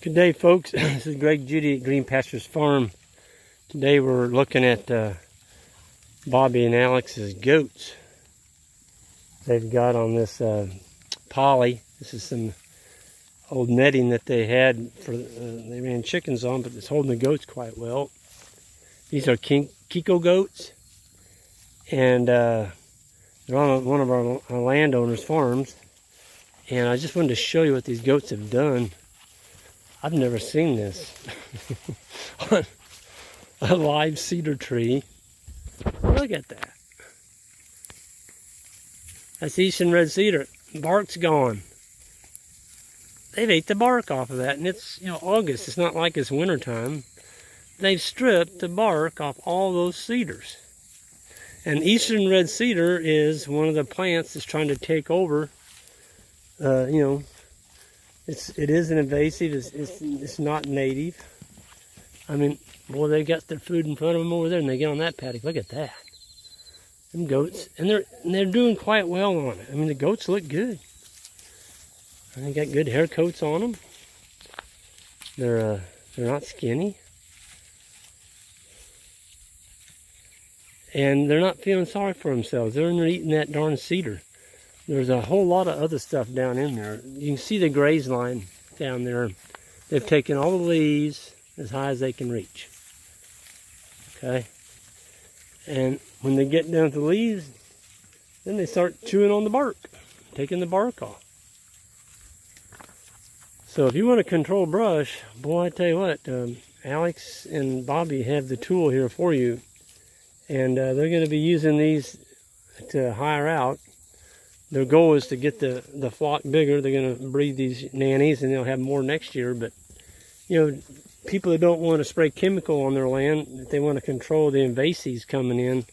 Good day, folks. This is Greg Judy at Green Pastures Farm. Today we're looking at Bobby and Alex's goats. They've got on this poly. This is some old netting that they had for they ran chickens on, but it's holding the goats quite well. These are Kiko goats, and they're on one of our landowners' farms. And I just wanted to show you what these goats have done. I've never seen this on a live cedar tree. Look at that. That's Eastern red cedar. Bark's gone. They've ate the bark off of that, and it's August. It's not like it's wintertime. They've stripped the bark off all those cedars. And Eastern red cedar is one of the plants that's trying to take over. It is an invasive. It's not native. I mean, boy, they got their food in front of them over there, and they get on that paddock. Look at that. Them goats, and they're doing quite well on it. I mean, the goats look good. And they got good hair coats on them. They're not skinny, and they're not feeling sorry for themselves. They're in there eating that darn cedar. There's a whole lot of other stuff down in there. You can see the graze line down there. They've taken all the leaves as high as they can reach. Okay? And when they get down to the leaves, then they start chewing on the bark, taking the bark off. So if you want to control brush, boy, I tell you what, Alex and Bobby have the tool here for you. And they're going to be using these to hire out. Their goal is to get the flock bigger. They're going to breed these nannies, and they'll have more next year. But, people that don't want to spray chemical on their land, if they want to control the invasives coming in,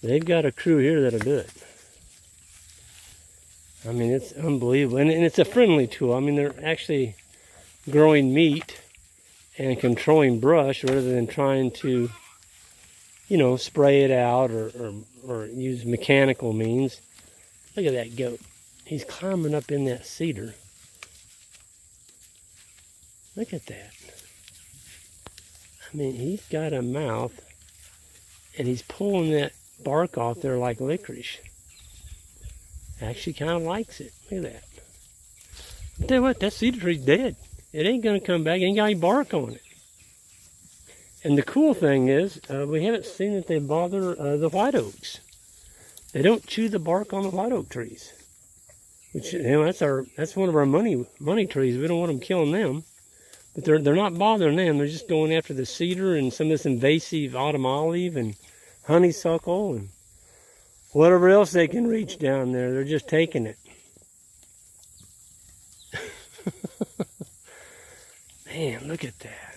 they've got a crew here that'll do it. I mean, it's unbelievable. And it's a friendly tool. I mean, they're actually growing meat and controlling brush rather than trying to, spray it out or use mechanical means. Look at that goat. He's climbing up in that cedar. Look at that. I mean, he's got a mouth, and he's pulling that bark off there like licorice. Actually kind of likes it. Look at that. I'll tell you what, that cedar tree's dead. It ain't going to come back. It ain't got any bark on it. And the cool thing is, we haven't seen that they bother the white oaks. They don't chew the bark on the white oak trees, which that's one of our money trees. We don't want them killing them, but they're not bothering them. They're just going after the cedar and some of this invasive autumn olive and honeysuckle and whatever else they can reach down there. They're just taking it. Man, look at that.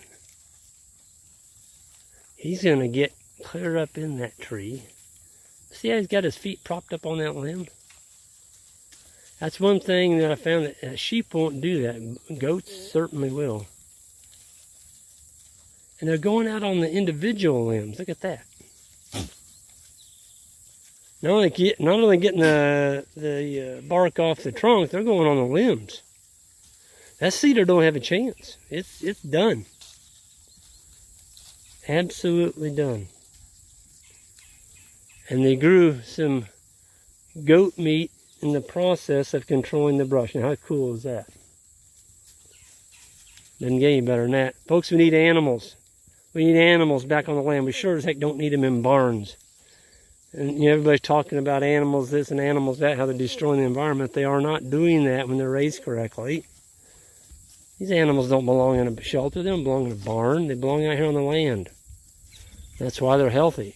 He's gonna get clear up in that tree. See how he's got his feet propped up on that limb? That's one thing that I found that sheep won't do that. Goats certainly will. And they're going out on the individual limbs. Look at that. Not only getting the bark off the trunk, they're going on the limbs. That cedar don't have a chance. It's done. Absolutely done. And they grew some goat meat in the process of controlling the brush. And how cool is that? Doesn't get any better than that. Folks, we need animals. We need animals back on the land. We sure as heck don't need them in barns. And everybody's talking about animals this and animals that, how they're destroying the environment. They are not doing that when they're raised correctly. These animals don't belong in a shelter. They don't belong in a barn. They belong out here on the land. That's why they're healthy.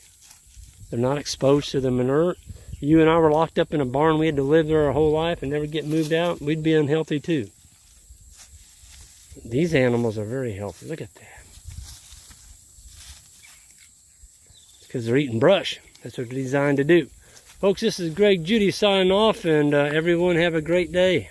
They're not exposed to the manure. You and I were locked up in a barn. We had to live there our whole life and never get moved out. We'd be unhealthy too. These animals are very healthy. Look at that. It's because they're eating brush. That's what they're designed to do. Folks, this is Greg Judy signing off, and everyone have a great day.